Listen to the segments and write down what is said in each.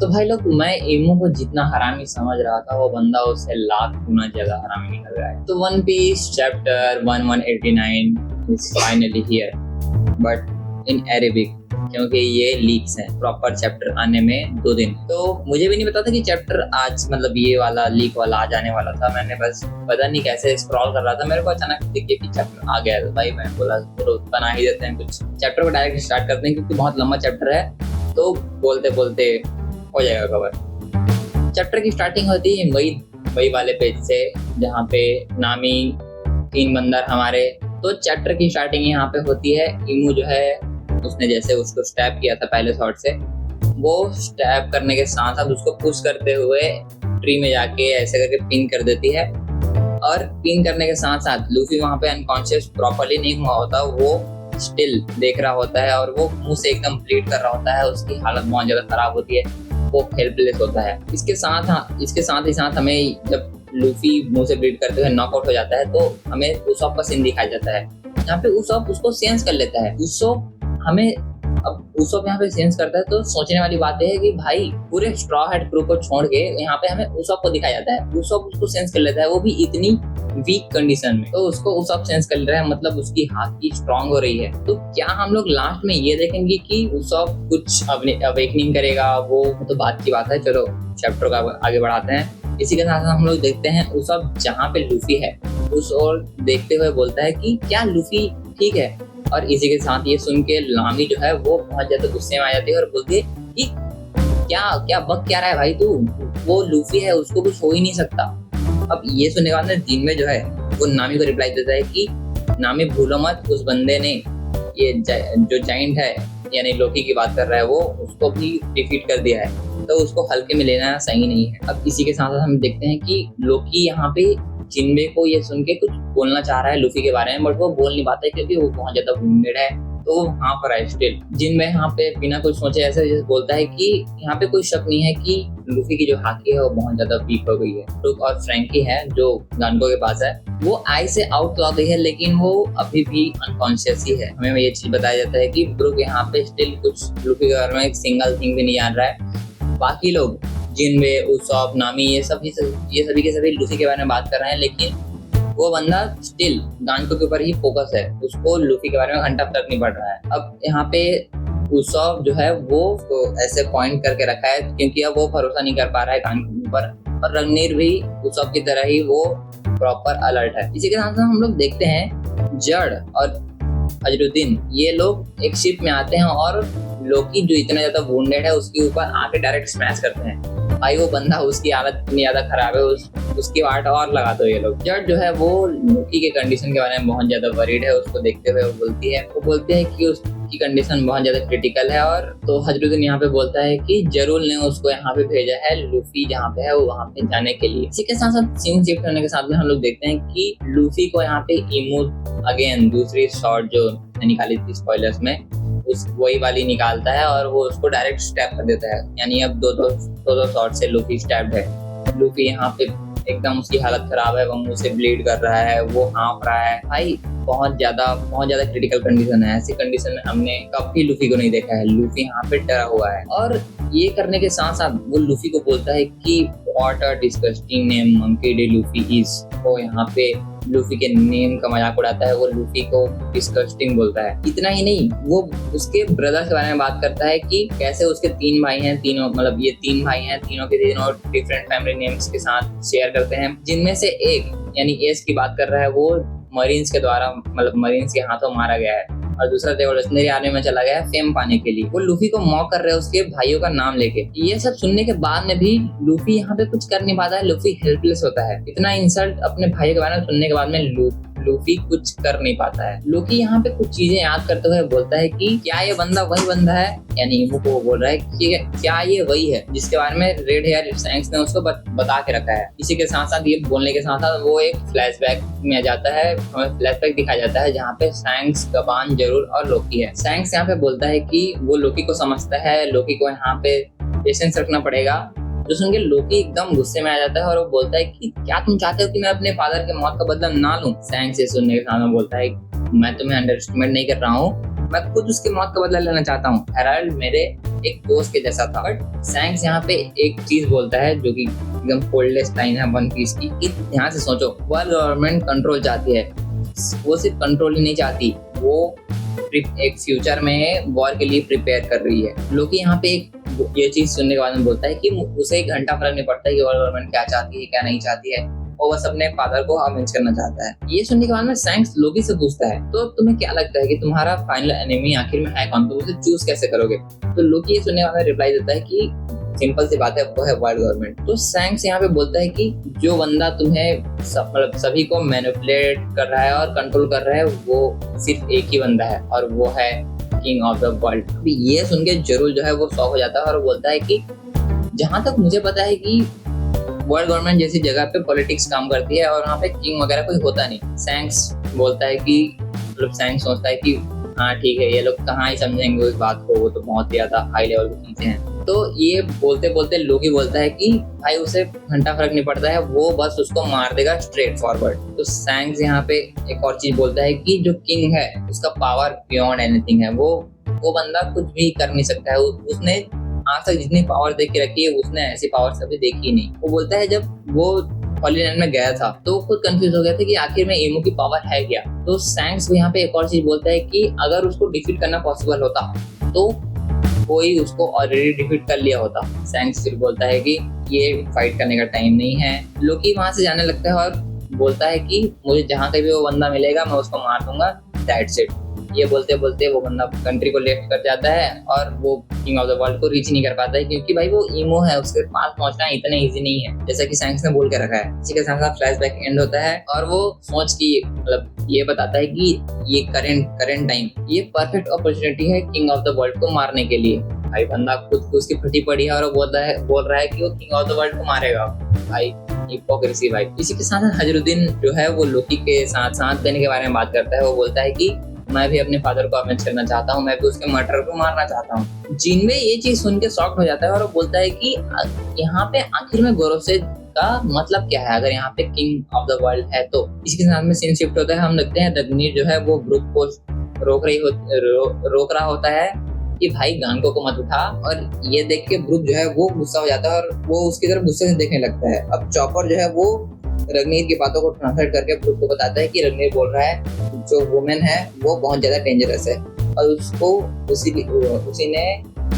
तो भाई लोग, मैं इमू को जितना हरामी समझ रहा था वो बंदा उससे लाख गुना ज्यादा हरामी निकल रहा है। तो one piece chapter 1189 is finally here, but in Arabic, क्योंकि ये लीक्स हैं। प्रॉपर चैप्टर आने में 2 दिन। तो मुझे भी नहीं पता था कि चैप्टर आज मतलब ये वाला लीक वाला आ जाने वाला था। मैंने बस पता नहीं कैसे स्क्रॉल कर रहा था, मेरे को अचानक दिख गया कि चैप्टर आ गया। तो भाई मैं बोला तो बना ही देते हैं कुछ, चैप्टर को डायरेक्ट स्टार्ट करते हैं क्योंकि बहुत लंबा चैप्टर है, तो बोलते बोलते हो जाएगा कवर। चैप्टर की स्टार्टिंग होती है वही वाले पेज से जहाँ पे नामी 3 बंदर हमारे। तो चैप्टर की स्टार्टिंग यहाँ पे होती है। इमू जो है उसने जैसे उसको स्टैब किया था पहले शॉट से, वो स्टैब करने के साथ साथ उसको पुश करते हुए ट्री में जाके ऐसे करके पिन कर देती है। और पिन करने के साथ साथ लूफी वहाँ पे अनकॉन्शियस प्रॉपर्ली नहीं हुआ होता, वो स्टिल देख रहा होता है और वो मुंह से एकदम ब्लीड कर रहा होता है। उसकी हालत बहुत ज्यादा खराब होती है, वो हेल्पलेस होता है। इसके साथ ही साथ हमें जब लूफी मुंह से ब्लीड करते हुए नॉकआउट हो जाता है तो हमें उसॉप का सीन दिखाया जाता है, जहाँ पे उसॉप उसको सेंस कर लेता है। उसॉप यहाँ पे सेंस करता है। तो सोचने वाली बात है कि भाई पूरे स्ट्रॉ हैट क्रू को छोड़ के यहाँ पे हमें उसॉप को दिखाया जाता है। उसॉप उसको सेंस कर लेता है, वो भी इतनी वीक कंडीशन में। तो उसको उसॉप सेंस कर रहा है, मतलब उसकी हाथ की स्ट्रांग हो रही है। तो क्या हम लोग लास्ट में ये देखेंगे कि उसॉप कुछ अवेकनिंग करेगा? वो तो बात की बात है, चलो चैप्टर का आगे बढ़ाते हैं। इसी के साथ हम लोग देखते हैं उसॉप जहाँ पे लूफी है उस और देखते हुए बोलता है कि क्या लूफी ठीक है? और इसी के साथ ये सुन के नामी जो है वो बहुत ज्यादा गुस्से में आ जाती है और बोलती है कि क्या बक क्या रहा है भाई तू, वो लूफी है, उसको कुछ हो ही नहीं सकता। अब ये सुनने के बाद में जिनमे जो है वो नामी को रिप्लाई देता है कि नामी भूलो मत, उस बंदे ने ये जो जाइंट है यानी लोकी की बात कर रहा है वो, उसको भी डिफीट कर दिया है, तो उसको हल्के में लेना सही नहीं है। अब इसी के साथ हम देखते हैं कि लोकी यहाँ पे जिनबे को ये सुन के कुछ बोलना चाह रहा है लूफी के बारे में, बट वो बोल नहीं पाता है क्योंकि वो बहुत ज्यादा वुंडेड है। तो वहाँ पर है स्टिल। जिनबे यहाँ पे बिना कुछ सोचे ऐसे बोलता है कि यहाँ पे कोई शक नहीं है कि लूफी की जो हाकी है वो बहुत ज्यादा वीक हो गई है। ब्रूक और फ्रैंकी है जो गानको के पास है, वो आई से आउट तो आ गई है लेकिन वो अभी भी अनकॉन्शियस ही है। हमें ये चीज बताया जाता है कि ब्रूक यहाँ पे स्टिल कुछ लूफी के बारे में एक सिंगल थिंग भी नहीं जान रहा है। बाकी लोग जिनबे, उसॉप, नामी ये सभी के सभी लूफी के बारे में बात कर रहे हैं, लेकिन वो बंदा स्टिल गानको के ऊपर ही फोकस है, उसको लूफी के बारे में घंटा तक नहीं पड़ रहा है। अब यहाँ पे उसॉप जो है वो तो ऐसे पॉइंट करके रखा है क्योंकि अब वो भरोसा नहीं कर पा रहा है गानको के ऊपर, और रंगनीर भी उसॉप की तरह ही वो प्रॉपर अलर्ट है। इसी के साथ साथ हम लोग देखते हैं जड़ और अजरुद्दीन ये लोग एक शिप में आते हैं और लोकी जो इतना ज्यादा वुंडेड है उसके ऊपर आके डायरेक्ट स्मैश करते हैं। भाई वो बंदा, उसकी हालत इतनी ज्यादा खराब है, उसकी वाट और लगा दो ये लोग। जड जो है वो लोकी के कंडीशन के बारे में बहुत ज्यादा वरीड है। उसको देखते हुए वो बोलती है कि उसकी कंडीशन बहुत ज्यादा क्रिटिकल है। और तो अजरुद्दीन यहाँ पे बोलता है कि जरूल ने उसको यहाँ पे भेजा है लूफी जहाँ पे है वो वहाँ पे जाने के लिए। इसी के साथ साथ सीन शिफ्ट होने के साथ में हम लोग देखते हैं कि लूफी को यहाँ पे इमू अगेन दूसरी शॉट जो निकाली थी स्पॉयलर्स में, उस वही वाली निकालता है और वो उसको डायरेक्ट स्टैब कर देता है। यानी अब दो शॉट से लूफी स्टैब्ड है। लूफी यहाँ पे एकदम उसकी हालत खराब है, वो मुंह से ब्लीड कर रहा है, वो हाँफ रहा है। भाई बहुत ज्यादा क्रिटिकल कंडीशन है। ऐसी कंडीशन में हमने कभी लूफी को नहीं देखा है। लूफी यहाँ पे डरा हुआ है और ये करने के साथ साथ वो लूफी को बोलता है कि what a disgusting name monkey D Luffy is. वो यहाँ पे लूफी के नेम का मजाक उड़ाता है, वो लूफी को डिस्गस्टिंग बोलता है। इतना ही नहीं, वो उसके ब्रदर के बारे में बात करता है कि कैसे उसके 3 भाई हैं, तीनों मतलब ये 3 भाई हैं, तीनों के तीनों डिफरेंट फैमिली नेम्स के साथ शेयर करते हैं, जिनमें से एक यानी एस की बात कर रहा है वो मरीन्स के द्वारा मतलब मरीन्स के हाथों मारा गया है और दूसरा रेवोल्यूशनरी आर्मी में चला गया है फेम पाने के लिए। वो लूफी को मॉक कर रहे हैं उसके भाइयों का नाम लेके। ये सब सुनने के बाद में भी लूफी यहाँ पे कुछ कर नहीं पाता है, लूफी हेल्पलेस होता है। इतना इंसल्ट अपने भाइयों के बारे में सुनने के बाद में लूफी कुछ कर नहीं पाता है। लूफी यहाँ पे कुछ चीजें याद करते हुए बोलता है कि क्या ये बंदा वही बंदा है, यानी इमू को वो बोल रहा है कि क्या ये वही है जिसके बारे में रेड हेयर सैंक्स ने उसको बता के रखा है। इसी के साथ साथ ये बोलने के साथ साथ वो एक फ्लैशबैक में आ जाता है, हमें फ्लैशबैक दिखाया जाता है जहाँ पे सैंक्स, गबान, जरूर और लोकी है। सैंक्स यहाँ पे बोलता है कि वो लोकी को समझता है, लोकी को यहाँ पे पेशेंस रखना पड़ेगा। जो सुन के लोकी एकदम गुस्से में आ जाता है और वो बोलता है कि क्या तुम चाहते हो कि मैं अपने फादर के मौत का बदला ना लूं? सैंक्स ये सुनने के साथ में बोलता है मैं तुम्हें अंडर एस्टिमेट नहीं कर रहा हूँ, मैं खुद उसकी मौत का बदला लेना चाहता हूँ। हेराल्ड मेरे एक दोस्त के जैसा था। बट सैंक्स यहाँ पे एक चीज बोलता है जो कि एकदम कोल्डेस्ट लाइन है वन पीस की, कि ध्यान से सोचो, वर्ल्ड गवर्नमेंट कंट्रोल चाहती है, वो सिर्फ कंट्रोल ही नहीं चाहती, वो एक फ्यूचर में वॉर के लिए प्रिपेयर कर रही है। लोकी यहाँ पे एक ये चीज सुनने के बाद में बोलता है कि उसे एक घंटा फर्क नहीं पड़ता है कि वर्ल्ड गवर्नमेंट क्या चाहती है क्या नहीं चाहती है, और बस अपने फादर को अवेंज करना चाहता है। ये सुनने के बाद में सैंक्स लोकी से पूछता है, तो तुम्हें क्या लगता है कि तुम्हारा फाइनल एनिमी आखिर में है कौन, तुम उसे चूज कैसे करोगे? तो लोकी ये सुनने के बाद में रिप्लाई देता है कि सिंपल सी बात है, वो है वर्ल्ड गवर्नमेंट। तो सैंक्स यहाँ पे बोलता है कि जो बंदा तुम्हें मतलब सभी को मैनिपुलेट कर रहा है और कंट्रोल कर रहा है, वो सिर्फ एक ही बंदा है और वो है किंग ऑफ द वर्ल्ड। अभी ये सुन के जरूर जो है वो शॉक हो जाता है और बोलता है कि जहां तक मुझे पता है कि वर्ल्ड गवर्नमेंट जैसी जगह पे पॉलिटिक्स काम करती है और वहाँ पे किंग वगैरह कोई होता नहीं। सैंक्स बोलता है कि मतलब सैंक्स सोचता है कि हाँ ठीक है, ये लोग कहाँ ही समझेंगे उस बात को, वो तो बहुत ज्यादा हाई लेवल पे सुनते हैं। तो ये बोलते बोलते लोकी बोलता है कि भाई उसे घंटा फर्क नहीं पड़ता है, वो बस उसको मार देगा स्ट्रेट फॉरवर्ड। तो सैंक्स यहाँ पे एक और चीज बोलता है कि जो किंग है उसका पावर बियॉन्ड एनीथिंग है, वो बंदा कुछ भी कर नहीं सकता है। उसने आज तक जितनी पावर देख के रखी है उसने ऐसी पावर कभी देखी नहीं। वो बोलता है जब वो होली लैंड में गया था तो खुद कंफ्यूज हो गया था कि आखिर में इमो की पावर है क्या। तो सैंक्स यहाँ पे एक और चीज बोलता है कि अगर उसको डिफीट करना पॉसिबल होता तो कोई उसको ऑलरेडी डिफीट कर लिया होता। सैंक्स फिर बोलता है कि ये फाइट करने का टाइम नहीं है। लोकी वहां से जाने लगता है और बोलता है कि मुझे जहां कहीं भी वो बंदा मिलेगा मैं उसको मार दूंगा, दैट्स इट। ये बोलते बोलते वो बंदा कंट्री को लेफ्ट कर जाता है और वो किंग ऑफ द वर्ल्ड को रीच नहीं कर पाता है, क्योंकि भाई वो ईमो है, उसके पास पहुंचना इतना इजी नहीं है जैसा कि सैंक्स ने बोल के रखा है। इसी के साथ साथ फ्लैशबैक एंड होता है और वो सोच की मतलब ये बताता है कि ये करंट टाइम ये परफेक्ट अपॉर्चुनिटी है किंग ऑफ द वर्ल्ड को मारने के लिए। भाई बंदा खुद उसकी फटी पड़ी है और बोल रहा है कि वो किंग ऑफ द वर्ल्ड को मारेगा। भाई हिपोक्रेसी भाई। इसी के साथ हजरुद्दीन जो है वो लोकी के साथ देने के बारे में बात करता है। वो बोलता है कि मैं भी अपने फादर को अवेंज करना चाहता हूँ, मैं भी उसके मर्डर को मारना चाहता हूँ। जिनमें ये चीज सुन के शॉक्ड हो जाता है और वो बोलता है कि यहाँ पे आखिर में गोरोसेज का मतलब क्या है अगर यहाँ पे किंग ऑफ द वर्ल्ड है तो। इसके साथ में सीन शिफ्ट होता है, हम देखते हैं रग्नीर जो है वो ब्रुक को रोक रहा होता है कि भाई गांको को मत उठा, और ये देख के ब्रुक जो है वो गुस्सा हो जाता है और वो उसकी तरफ गुस्से से देखने लगता है। अब चॉपर जो है वो रग्नीर की बातों को ट्रांसलेट करके ब्रुक को बताता है कि रग्नीर बोल रहा है जो वुमेन है वो बहुत ज्यादा डेंजरस है और उसको उसी ने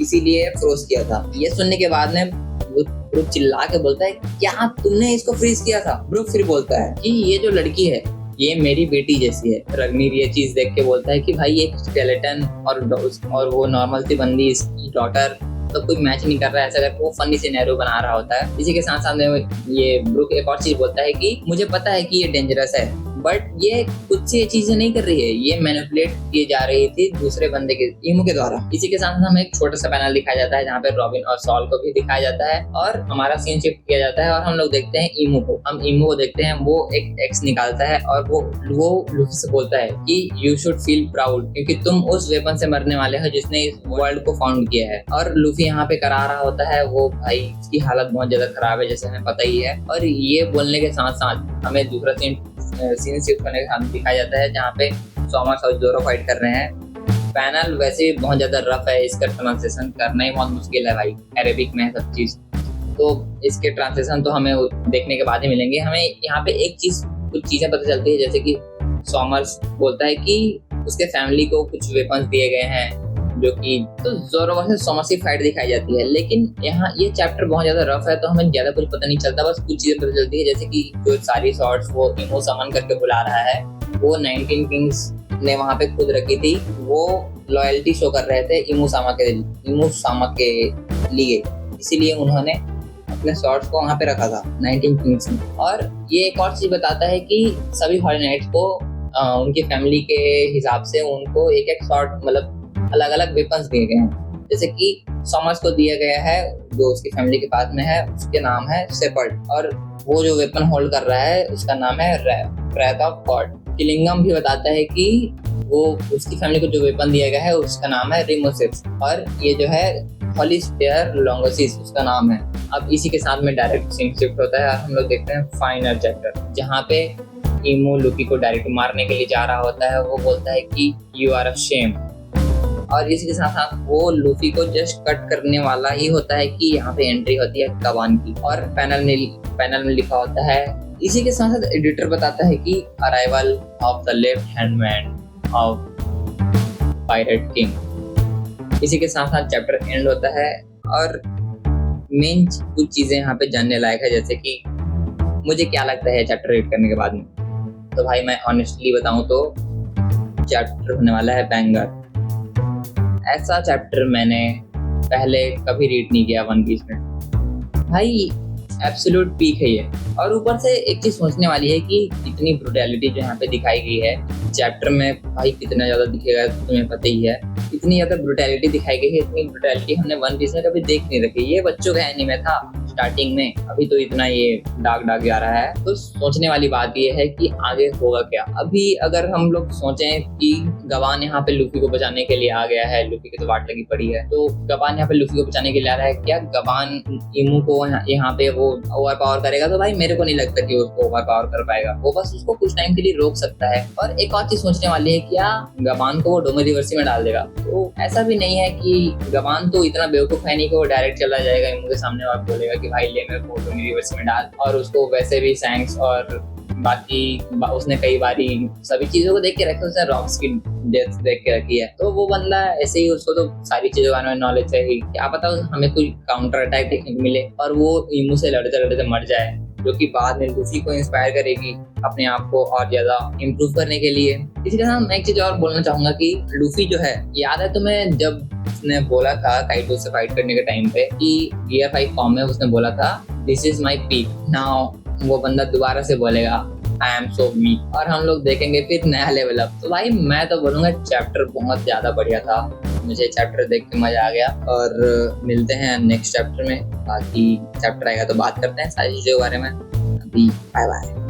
इसीलिए फ्रोज किया था। ये सुनने के बाद में ब्रुक चिल्ला के बोलता है क्या तुमने इसको फ्रीज किया था? ब्रुक फिर बोलता है कि ये जो लड़की है ये मेरी बेटी जैसी है। रग्नीर ये चीज देख के बोलता है कि भाई एक स्केलेटन और वो नॉर्मल सी बंदी इसकी डॉटर तो कोई मैच नहीं कर रहा है, ऐसा करके वो फनी सिनेरियो बना रहा होता है। इसी के साथ साथ में ये ब्रुक एक और चीज बोलता है कि मुझे पता है कि ये डेंजरस है बट ये खुद से ये चीजें नहीं कर रही है, ये मैनिपुलेट किए जा रही थी दूसरे बंदे के ईमो के द्वारा। इसी के साथ हमें एक छोटा सा पैनल दिखाया जाता है जहाँ पे रॉबिन और सॉल को भी दिखाया जाता है और हमारा सीन शिफ्ट किया जाता है और हम लोग देखते हैं ईमो को। हम ईमो को देखते हैं, वो एक एक्स निकालता है और वो लूफी से बोलता है कि यू शुड फील प्राउड क्योंकि तुम उस वेपन से मरने वाले हो जिसने इस वर्ल्ड को फाउंड किया है। और लूफी यहाँ पे करा रहा होता है, वो भाई उसकी हालत बहुत ज्यादा खराब है जैसे हमें पता ही है। और ये बोलने के साथ साथ हमें दूसरा सीन शिफ्ट करने के साथ दिखाया जाता है जहाँ पे सॉमर्स और जोरो फाइट कर रहे हैं। पैनल वैसे बहुत ज्यादा रफ है, इसका ट्रांसलेशन करना ही बहुत मुश्किल है भाई, अरेबिक में है सब चीज, तो इसके ट्रांसलेशन तो हमें देखने के बाद ही मिलेंगे। हमें यहाँ पे कुछ चीजें पता चलती है, जैसे कि सॉमर्स बोलता है कि उसके फैमिली को कुछ वेपन्स दिए गए हैं जो कि तो जोरो वर्सेस सॉमर्स की फाइट दिखाई जाती है। लेकिन यहाँ ये चैप्टर बहुत ज्यादा रफ है तो हमें ज्यादा कुछ पता नहीं चलता, बस कुछ चीजें पता चलती है जैसे कि जो सारी शॉट्स वो इमो समन करके बुला रहा है वो 19 किंग्स ने वहां पे खुद रखी थी, वो लॉयल्टी शो कर रहे थे इमो सामा के लिए, इसीलिए उन्होंने अपने शॉट्स को वहां पे रखा था 19 किंग्स में। और ये एक और चीज बताता है कि सभी हॉली नाइट्स को उनकी फैमिली के हिसाब से उनको एक एक शॉट मतलब अलग अलग वेपन्स दिए गए हैं। जैसे कि सॉमर्स को दिया गया है जो उसकी फैमिली के पास में है, उसके नाम है शेपर्ड, और वो जो वेपन होल्ड कर रहा है उसका नाम है रेथ ऑफ गॉड। किलिंगम भी बताता है कि वो उसकी फैमिली को जो वेपन दिया गया है उसका नाम है रिमोसिस, और ये जो है हॉली स्पेयर लॉन्गोसिस उसका नाम है। अब इसी के साथ में डायरेक्ट सीन शिफ्ट होता है और हम लोग देखते हैं फाइनल चैप्टर जहाँ पे इमो लुकी को डायरेक्ट मारने के लिए जा रहा होता है। वो बोलता है कि यू आर अ शेम, और इसी के साथ साथ वो लूफी को जस्ट कट करने वाला ही होता है कि यहाँ पे एंट्री होती है गवान की, और पैनल में लिखा होता है। इसी के साथ साथ एडिटर बताता है कि arrival of the left hand man of pirate king. इसी के साथ साथ चैप्टर एंड होता है, और मेन कुछ चीजें यहाँ पे जानने लायक है, जैसे कि मुझे क्या लगता है चैप्टर रीड करने के बाद में। तो भाई मैं ऑनेस्टली बताऊं तो चैप्टर होने वाला है बैंगर। ऐसा चैप्टर मैंने पहले कभी रीड नहीं किया वन पीस में। भाई एब्सोल्यूट पीक है ये। और ऊपर से एक चीज सोचने वाली है कि इतनी ब्रूटैलिटी जो यहाँ पे दिखाई गई है चैप्टर में, भाई कितना ज्यादा दिखेगा तुम्हें पता ही है। इतनी ज्यादा ब्रूटैलिटी दिखाई गई है, इतनी ब्रूटैलिटी हमने वन पीस में कभी देख नहीं रखी। ये बच्चों का एनीमे था स्टार्टिंग में, अभी तो इतना ये डार्क जा रहा है। तो सोचने वाली बात ये है कि आगे होगा क्या। अभी अगर हम लोग सोचें कि गवान यहाँ पे लूफी को बचाने के लिए आ गया है, लूफी की तो वाट लगी पड़ी है, तो गवान यहाँ पे लूफी को बचाने के लिए आ रहा है, क्या गवान इमू को यहाँ पे वो ओवर पावर करेगा? तो भाई मेरे को नहीं लगता कि उसको ओवर पावर कर पाएगा। वो बस उसको कुछ टाइम के लिए रोक सकता है। और एक और चीज सोचने वाली है, क्या गवान को वो डोमोरिवर्सी में डाल देगा? तो ऐसा भी नहीं है कि गवान तो इतना बेवकूफ है नहीं कि वो डायरेक्ट चला जाएगा इमू के सामने और बोलेगा कि भाई ले मेरे को डोमोरिवर्सी में डाल। और उसको वैसे भी सैंक्स और बाकी उसने कई बारी सभी चीजों को देख के रखे, उसने रॉक्स की डेथ देख के रखी है। तो वो बंदा ऐसे ही, उसको तो सारी चीजों का नॉलेज है ही। क्या पता हमें कोई काउंटर अटैक देखने को मिले और वो इमू से लड़ते लड़ते मर जाए, जो कि बाद में लूफी को इंस्पायर करेगी अपने आप को और ज्यादा इम्प्रूव करने के लिए। इसी तरह मैं एक चीज और बोलना चाहूंगा कि लूफी जो है, याद है तुम्हें जब उसने बोला था काइटो से फाइट करने के टाइम पे कि गियर 5 फॉर्म में उसने बोला था this is my peak now, वो बंदा दोबारा से बोलेगा आई एम सो वीक, और हम लोग देखेंगे फिर नया लेवल अप। तो भाई मैं तो बोलूंगा चैप्टर बहुत ज्यादा बढ़िया था, मुझे चैप्टर देख के मजा आ गया। और मिलते हैं नेक्स्ट चैप्टर में, बाकी चैप्टर आएगा तो बात करते हैं सारी चीजों के बारे में। अभी बाय बाय।